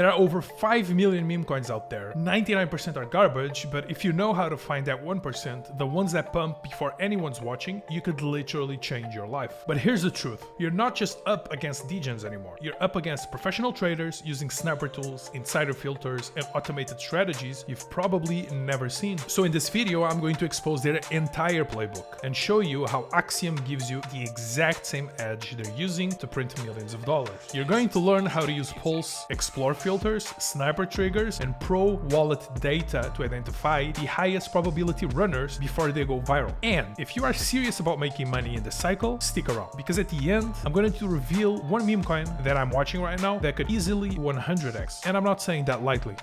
There are over 5 million meme coins out there. 99% are garbage, but if you know how to find that 1%, the ones that pump before anyone's watching, you could literally change your life. But here's the truth. You're not just up against degens anymore. You're up against professional traders using sniper tools, insider filters, and automated strategies you've probably never seen. So in this video, I'm going to expose their entire playbook and show you how Axiom gives you the exact same edge they're using to print millions of dollars. You're going to learn how to use pulse, explore filters, sniper triggers, and pro wallet data to identify the highest probability runners before they go viral. And if you are serious about making money in the cycle, stick around, because at the end, I'm going to reveal one meme coin that I'm watching right now that could easily 100x. And I'm not saying that lightly.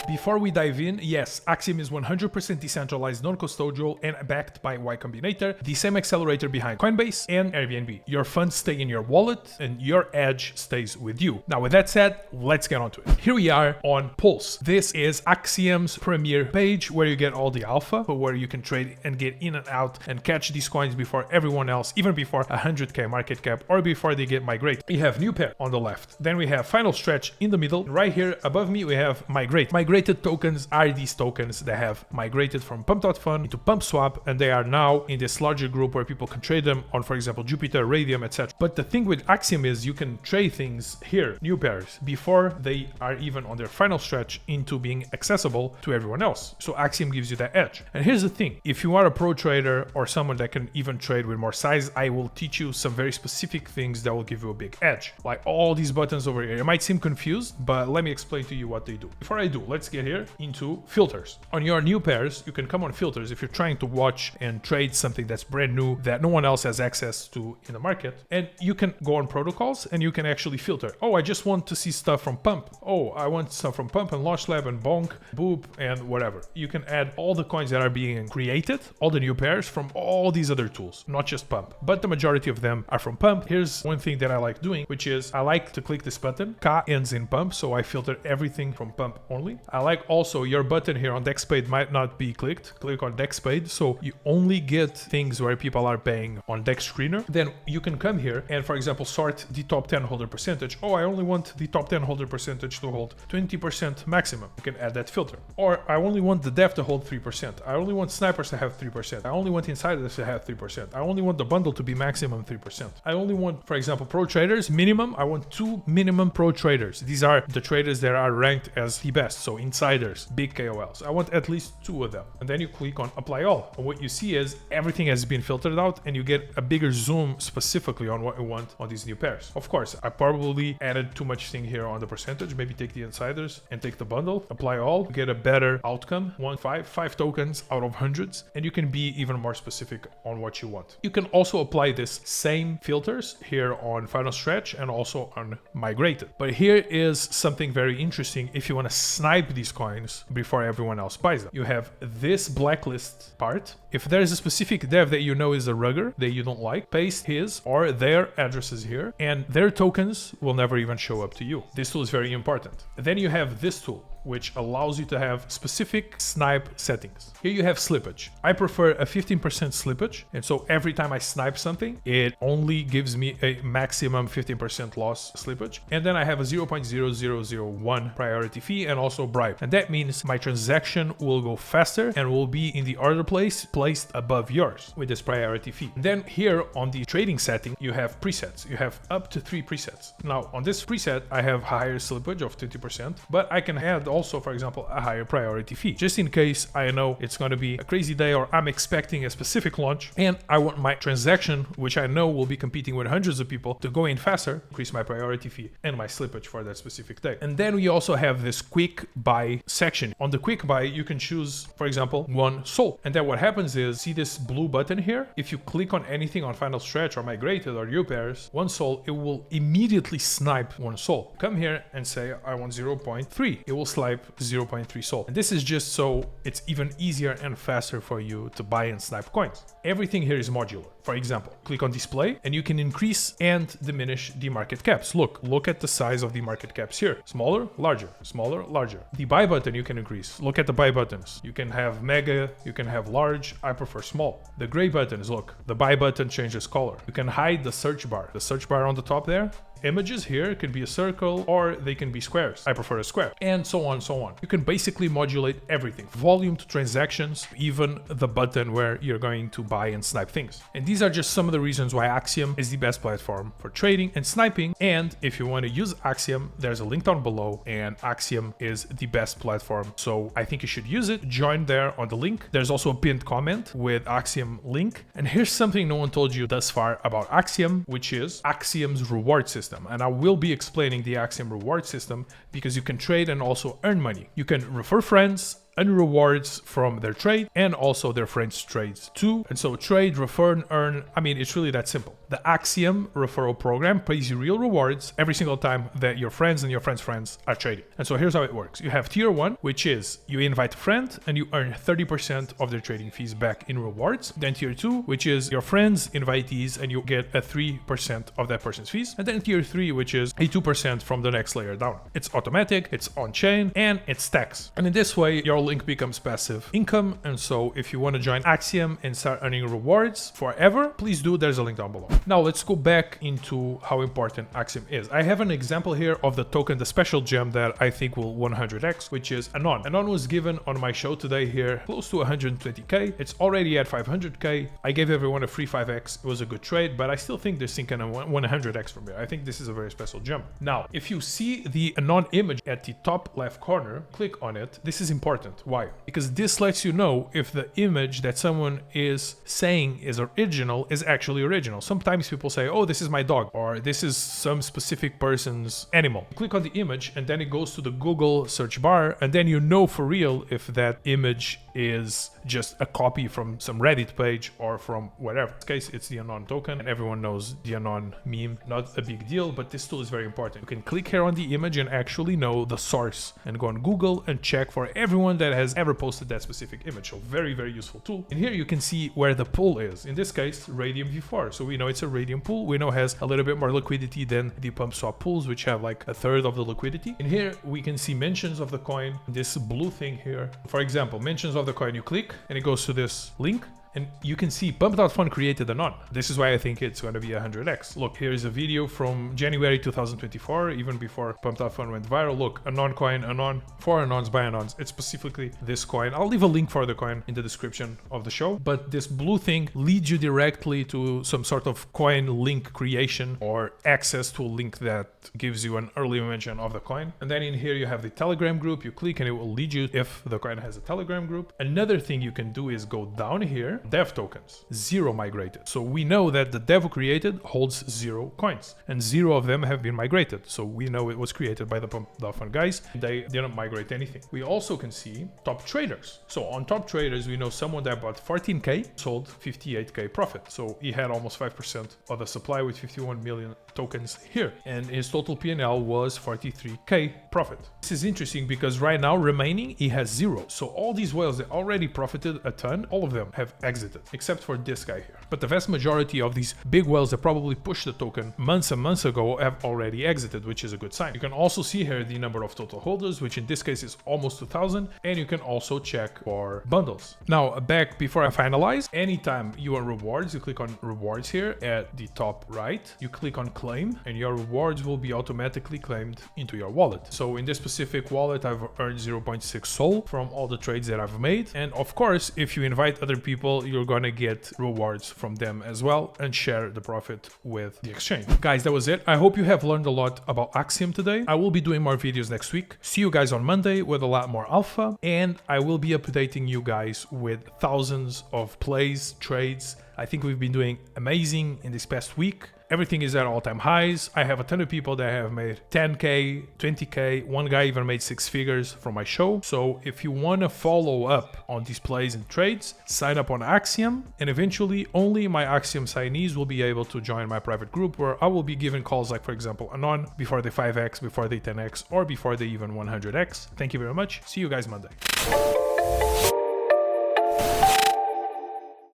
Before we dive in, yes, Axiom is 100% decentralized, non-custodial, and backed by Y Combinator, the same accelerator behind Coinbase and Airbnb. Your funds stay in your wallet and your edge stays with you. Now, with that said, let's get onto it. Here we are on Pulse. This is Axiom's premier page where you get all the alpha, where you can trade and get in and out and catch these coins before everyone else, even before 100k market cap or before they get migrated. We have new pair on the left. Then we have final stretch in the middle. Right here above me, we have migrate. Migrated tokens are these tokens that have migrated from pump.fun into PumpSwap, and they are now in this larger group where people can trade them on, for example, Jupiter, Radium, etc. But the thing with Axiom is you can trade things here, new pairs, before they are even on their final stretch into being accessible to everyone else. So Axiom gives you that edge. And here's the thing, if you are a pro trader or someone that can even trade with more size, I will teach you some very specific things that will give you a big edge. Like all these buttons over here. You might seem confused, but let me explain to you what they do. Before I do, let's get here into filters. On your new pairs, you can come on filters if you're trying to watch and trade something that's brand new that no one else has access to in the market. And you can go on protocols and you can actually filter. Oh, I just want to see stuff from Pump. Oh, I want stuff from Pump and LaunchLab and Bonk, Boop, and whatever. You can add all the coins that are being created, all the new pairs from all these other tools, not just Pump, but the majority of them are from Pump. Here's one thing that I like doing, which is I like to click this button. K ends in Pump, so I filter everything from Pump only. I like also your button here on DexPaid might not be clicked. Click on DexPaid, so you only get things where people are paying on Dex Screener. Then you can come here and, for example, sort the top 10 holder percentage. Oh, I only want the top 10 holder percentage to hold 20% maximum. You can add that filter. Or I only want the dev to hold 3%. I only want snipers to have 3%. I only want insiders to have 3%. I only want the bundle to be maximum 3%. I only want, for example, pro traders minimum. I want 2 minimum pro traders. These are the traders that are ranked as the best, so insiders, big KOLs. I want at least 2 of them. And then you click on apply all. And what you see is everything has been filtered out and you get a bigger zoom specifically on what you want on these new pairs. Of course, I probably added too much thing here on the percentage. Maybe take the insiders and take the bundle, apply all, get a better outcome. 5 tokens out of hundreds. And you can be even more specific on what you want. You can also apply this same filters here on final stretch and also on migrated. But here is something very interesting if you want to snipe these coins before everyone else buys them. You have this blacklist part. If there is a specific dev that you know is a rugger that you don't like, paste his or their addresses here and their tokens will never even show up to you. This tool is very important. Then you have this tool, which allows you to have specific snipe settings. Here you have slippage. I prefer a 15% slippage. And so every time I snipe something, it only gives me a maximum 15% loss slippage. And then I have a 0.0001 priority fee and also bribe. And that means my transaction will go faster and will be in the order place placed above yours with this priority fee. Then here on the trading setting, you have presets. You have up to 3 presets. Now on this preset, I have higher slippage of 20%, but I can add also, for example, a higher priority fee, just in case I know it's going to be a crazy day or I'm expecting a specific launch and I want my transaction, which I know will be competing with hundreds of people, to go in faster, increase my priority fee and my slippage for that specific day. And then we also have this quick buy section. On the quick buy, you can choose, for example, 1 SOL. And then what happens is, see this blue button here? If you click on anything on final stretch or migrated or new pairs, 1 SOL, it will immediately snipe 1 SOL. Come here and say, I want 0.3. It will snipe 0.3 SOL. And this is just so it's even easier and faster for you to buy and snipe coins. Everything here is modular. For example, click on display and you can increase and diminish the market caps. Look at the size of the market caps here. Smaller, larger, smaller, larger. The buy button you can increase. Look at the buy buttons. You can have mega, you can have large. I prefer small. The gray buttons, look, the buy button changes color. You can hide the search bar. The search bar on the top there, images here can be a circle or they can be squares. I prefer a square, and so on, so on. You can basically modulate everything, volume to transactions, even the button where you're going to buy and snipe things. And these are just some of the reasons why Axiom is the best platform for trading and sniping. And if you want to use Axiom, there's a link down below, and Axiom is the best platform. So I think you should use it. Join there on the link. There's also a pinned comment with Axiom link. And here's something no one told you thus far about Axiom, which is Axiom's reward system. And I will be explaining the Axiom reward system because you can trade and also earn money. You can refer friends, earn rewards from their trade, and also their friends' trades too. And so trade, refer, and earn, I mean, it's really that simple. The Axiom referral program pays you real rewards every single time that your friends and your friends' friends are trading. And so here's how it works. You have tier 1, which is you invite a friend and you earn 30% of their trading fees back in rewards. Then tier 2, which is your friends, invitees, and you get a 3% of that person's fees. And then tier 3, which is a 2% from the next layer down. It's automatic, it's on-chain, and it stacks. And in this way, your link becomes passive income. And so if you want to join Axiom and start earning rewards forever, please do. There's a link down below. Now let's go back into how important Axiom is. I have an example here of the token, the special gem that I think will 100x, which is ANON. ANON was given on my show today here close to 120k. It's already at 500k. I gave everyone a free 5x. It was a good trade, but I still think there's thinking a 100x from here. I think this is a very special gem. Now, if you see the ANON image at the top left corner, click on it. This is important. Why? Because this lets you know if the image that someone is saying is original is actually original. Sometimes people say, oh, this is my dog, or this is some specific person's animal. Click on the image and then it goes to the Google search bar, and then you know for real if that image is just a copy from some Reddit page or from wherever. In this case, it's the ANON token, and everyone knows the ANON meme. Not a big deal, but this tool is very important. You can click here on the image and actually know the source and go on Google and check for everyone that has ever posted that specific image. So very, very useful tool. And here you can see where the pool is. In this case, Radium V4. So we know it's a Radium pool. We know it has a little bit more liquidity than the pump swap pools, which have like a third of the liquidity. And here we can see mentions of the coin, this blue thing here. For example, mentions of the coin, you click and it goes to this link. And you can see Pump.Fun created ANON. This is why I think it's going to be 100x. Look, here's a video from January 2024, even before Pump.Fun went viral. Look, ANON coin, ANON, for ANONs, by ANONs. It's specifically this coin. I'll leave a link for the coin in the description of the show. But this blue thing leads you directly to some sort of coin link creation or access to a link that gives you an early mention of the coin. And then in here you have the Telegram group. You click and it will lead you if the coin has a Telegram group. Another thing you can do is go down here. Dev tokens, 0 migrated. So we know that the dev who created holds 0 coins and 0 of them have been migrated. So we know it was created by the Pump.Fun guys. They didn't migrate anything. We also can see top traders. So on top traders, we know someone that bought 14k, sold 58k profit. So he had almost 5% of the supply with 51 million tokens here. And his total P&L was 43k profit. This is interesting because right now remaining, he has 0. So all these whales that already profited a ton, all of them have exited, except for this guy here. But the vast majority of these big whales that probably pushed the token months and months ago have already exited, which is a good sign. You can also see here the number of total holders, which in this case is almost 2,000, and you can also check for bundles. Now, back before I finalize, anytime you earn rewards, you click on rewards here at the top right, you click on claim, and your rewards will be automatically claimed into your wallet. So in this specific wallet, I've earned 0.6 SOL from all the trades that I've made. And of course, if you invite other people, you're gonna get rewards from them as well and share the profit with the exchange. Guys, that was it. I hope you have learned a lot about Axiom today. I will be doing more videos next week. See you guys on Monday with a lot more alpha, and I will be updating you guys with thousands of plays, trades. I think we've been doing amazing in this past week. Everything is at all-time highs. I have a ton of people that have made 10k, 20k. One guy even made 6 figures from my show. So if you want to follow up on these plays and trades, sign up on Axiom, and eventually only my Axiom signees will be able to join my private group, where I will be giving calls like, for example, ANON before they 5x, before they 10x, or before they even 100x. Thank you very much. See you guys Monday.